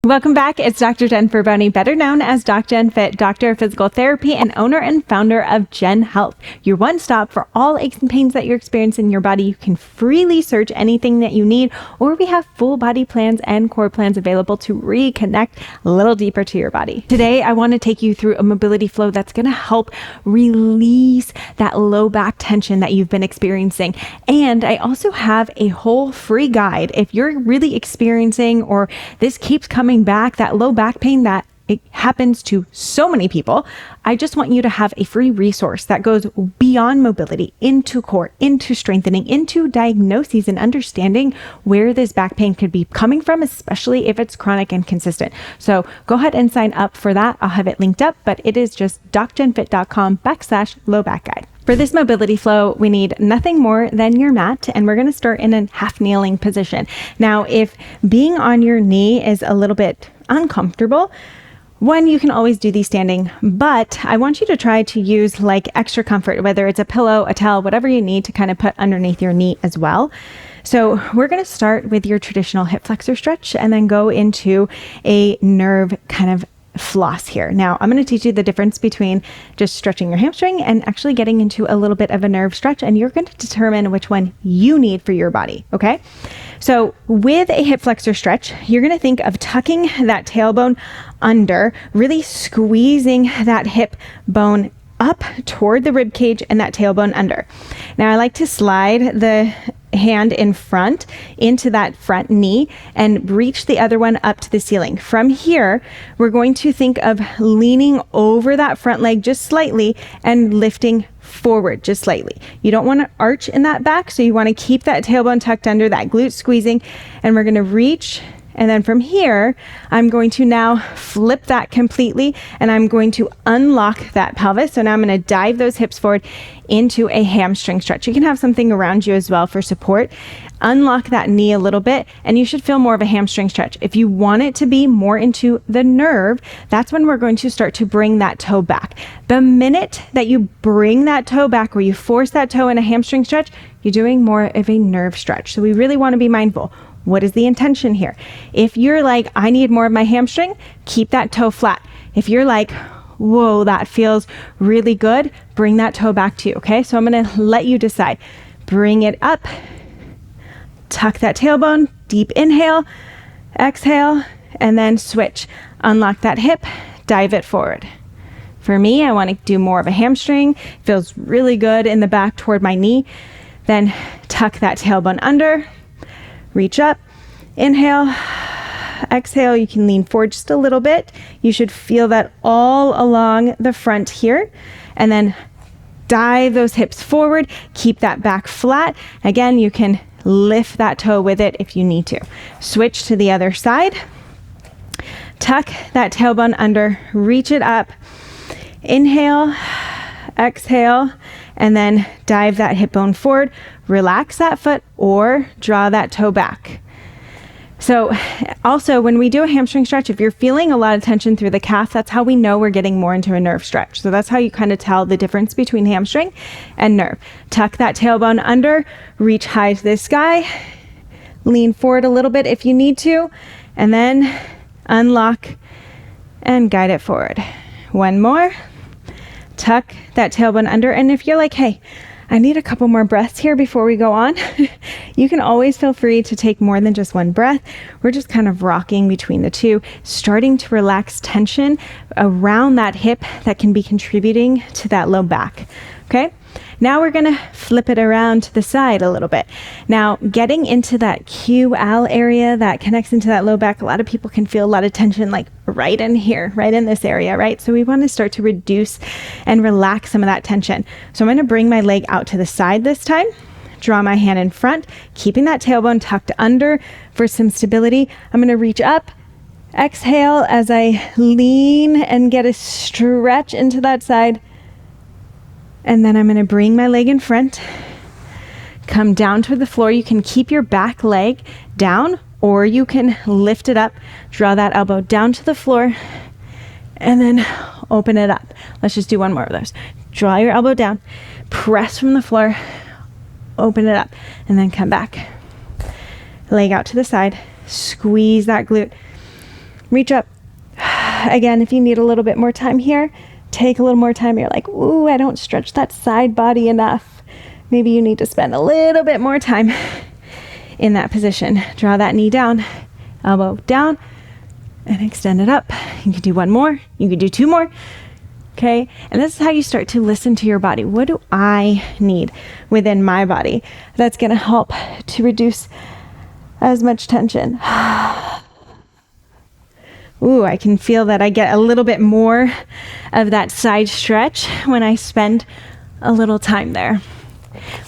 Welcome back. It's Dr. Jen Boney, better known as DocJenFit, doctor of physical therapy and owner and founder of Gen Health, your one stop for all aches and pains that you're experiencing in your body. You can freely search anything that you need, or we have full body plans and core plans available to reconnect a little deeper to your body. Today, I want to take you through a mobility flow that's going to help release that low back tension that you've been experiencing. And I also have a whole free guide if you're really experiencing, or this keeps coming back, that low back pain that it happens to so many people. I just want you to have a free resource that goes beyond mobility, into core, into strengthening, into diagnoses and understanding where this back pain could be coming from, especially if it's chronic and consistent. So go ahead and sign up for that. I'll have it linked up, but it is just docjenfit.com/low back guide. For this mobility flow, we need nothing more than your mat, and we're going to start in a half kneeling position. Now, if being on your knee is a little bit uncomfortable, one, you can always do these standing, but I want you to try to use like extra comfort, whether it's a pillow, a towel, whatever you need to kind of put underneath your knee as well. So we're going to start with your traditional hip flexor stretch and then go into a nerve kind of floss here. Now, I'm going to teach you the difference between just stretching your hamstring and actually getting into a little bit of a nerve stretch, and you're going to determine which one you need for your body, okay? So with a hip flexor stretch, you're going to think of tucking that tailbone under, really squeezing that hip bone up toward the rib cage and that tailbone under. Now, I like to slide the hand in front into that front knee and reach the other one up to the ceiling. From here, we're going to think of leaning over that front leg just slightly and lifting forward just slightly. You don't want to arch in that back, so you want to keep that tailbone tucked under, that glute squeezing, and we're going to reach. And then from here, I'm going to now flip that completely, and I'm going to unlock that pelvis. So now I'm going to dive those hips forward into a hamstring stretch. You can have something around you as well for support. Unlock that knee a little bit, and you should feel more of a hamstring stretch. If you want it to be more into the nerve, that's when we're going to start to bring that toe back. The minute that you bring that toe back, or you force that toe in a hamstring stretch, you're doing more of a nerve stretch. So we really want to be mindful. What is the intention here? If you're like, I need more of my hamstring, keep that toe flat. If you're like, whoa, that feels really good, bring that toe back to you, okay? So I'm gonna let you decide. Bring it up, tuck that tailbone, deep inhale, exhale, and then switch. Unlock that hip, dive it forward. For me, I wanna do more of a hamstring. Feels really good in the back toward my knee. Then tuck that tailbone under, reach up, inhale, exhale. You can lean forward just a little bit. You should feel that all along the front here. And then dive those hips forward. Keep that back flat. Again, you can lift that toe with it if you need to. Switch to the other side. Tuck that tailbone under, reach it up. Inhale, exhale, and then dive that hip bone forward. Relax that foot or draw that toe back. So also when we do a hamstring stretch, if you're feeling a lot of tension through the calf, that's how we know we're getting more into a nerve stretch. So that's how you kind of tell the difference between hamstring and nerve. Tuck that tailbone under, reach high to the sky, lean forward a little bit if you need to, and then unlock and guide it forward. One more. Tuck that tailbone under, and if you're like, hey, I need a couple more breaths here before we go on, you can always feel free to take more than just one breath. We're just kind of rocking between the two, starting to relax tension around that hip that can be contributing to that low back. Okay? Now we're going to flip it around to the side a little bit. Now, getting into that QL area that connects into that low back, a lot of people can feel a lot of tension like right in here, right in this area, right? So we want to start to reduce and relax some of that tension. So I'm going to bring my leg out to the side this time, draw my hand in front, keeping that tailbone tucked under for some stability. I'm going to reach up, exhale as I lean and get a stretch into that side. And then I'm going to bring my leg in front, come down to the floor. You can keep your back leg down, or you can lift it up, draw that elbow down to the floor, and then open it up. Let's just do one more of those. Draw your elbow down, press from the floor, open it up, and then come back. Leg out to the side, squeeze that glute, Reach up. Again, if you need a little bit more time here, take a little more time. You're like, ooh, I don't stretch that side body enough. Maybe you need to spend a little bit more time in that position. Draw that knee down, elbow down, and extend it up. You can do one more. You can do two more. Okay. And this is how you start to listen to your body. What do I need within my body that's going to help to reduce as much tension? Ooh, I can feel that I get a little bit more of that side stretch when I spend a little time there.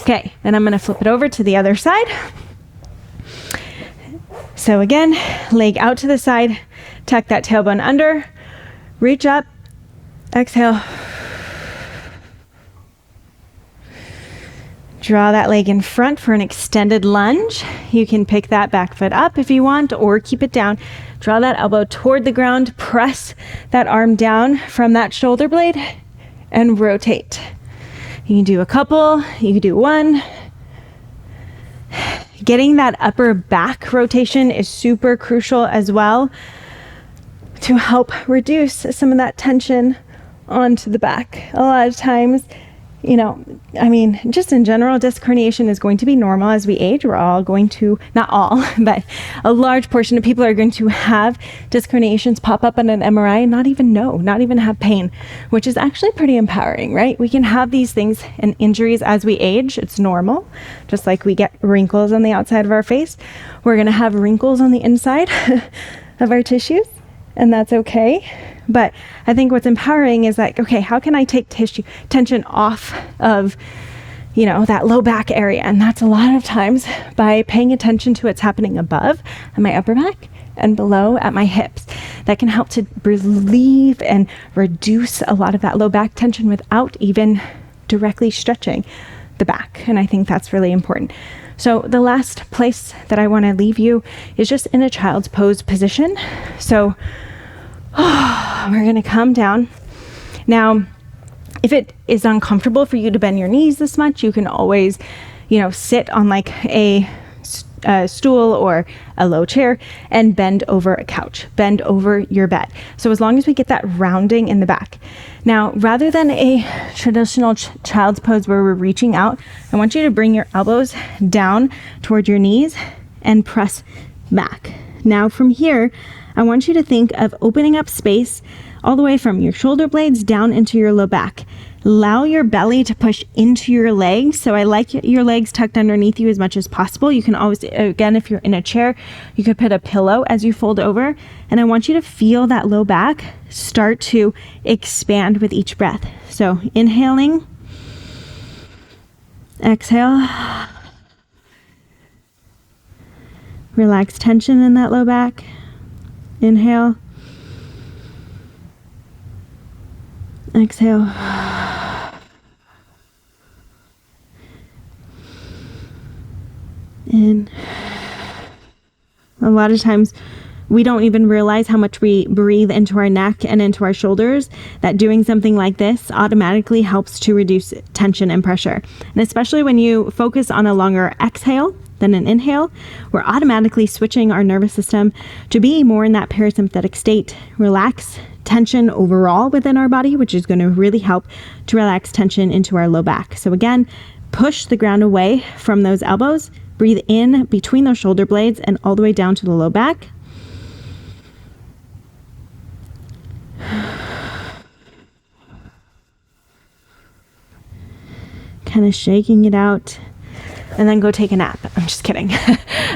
Okay, then I'm going to flip it over to the other side. So again, leg out to the side, tuck that tailbone under, reach up, exhale. Draw that leg in front for an extended lunge. You can pick that back foot up if you want, or keep it down. Draw that elbow toward the ground, press that arm down from that shoulder blade, and rotate. You can do a couple, you can do one. Getting that upper back rotation is super crucial as well to help reduce some of that tension onto the back. A lot of times, just in general, disc herniation is going to be normal as we age. We're all going to, not all, but a large portion of people are going to have disc herniations pop up on an MRI and not even have pain, which is actually pretty empowering, right? We can have these things and injuries as we age. It's normal. Just like we get wrinkles on the outside of our face, we're going to have wrinkles on the inside of our tissues, and that's okay. But I think what's empowering is like, okay, how can I take tension off of, that low back area? And that's a lot of times by paying attention to what's happening above at my upper back and below at my hips. That can help to relieve and reduce a lot of that low back tension without even directly stretching the back. And I think that's really important. So the last place that I want to leave you is just in a child's pose position. So we're going to come down. Now, if it is uncomfortable for you to bend your knees this much, you can always, sit on like a stool or a low chair and bend over a couch, bend over your bed. So as long as we get that rounding in the back. Now, rather than a traditional child's pose where we're reaching out, I want you to bring your elbows down toward your knees and press back. Now from here, I want you to think of opening up space all the way from your shoulder blades down into your low back. Allow your belly to push into your legs. So I like your legs tucked underneath you as much as possible. You can always, again, if you're in a chair, you could put a pillow as you fold over. And I want you to feel that low back start to expand with each breath. So inhaling, exhale. Relax tension in that low back. Inhale. Exhale. In. A lot of times we don't even realize how much we breathe into our neck and into our shoulders, that doing something like this automatically helps to reduce tension and pressure. And especially when you focus on a longer exhale than an inhale, we're automatically switching our nervous system to be more in that parasympathetic state, relax tension overall within our body, which is going to really help to relax tension into our low back. So again, push the ground away from those elbows, breathe in between those shoulder blades and all the way down to the low back. Kind of shaking it out. And then go take a nap. I'm just kidding.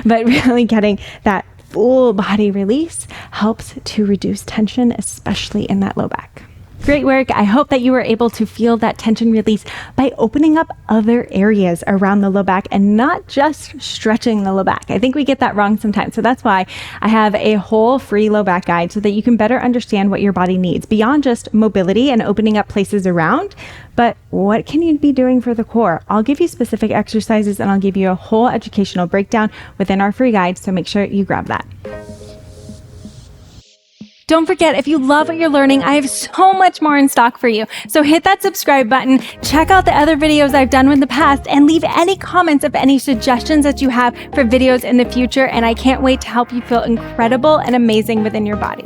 But really getting that full body release helps to reduce tension, especially in that low back. Great work. I hope that you were able to feel that tension release by opening up other areas around the low back and not just stretching the low back. I think we get that wrong sometimes. So that's why I have a whole free low back guide so that you can better understand what your body needs beyond just mobility and opening up places around. But what can you be doing for the core? I'll give you specific exercises and I'll give you a whole educational breakdown within our free guide. So make sure you grab that. Don't forget, if you love what you're learning, I have so much more in stock for you. So hit that subscribe button, check out the other videos I've done in the past, and leave any comments of any suggestions that you have for videos in the future. And I can't wait to help you feel incredible and amazing within your body.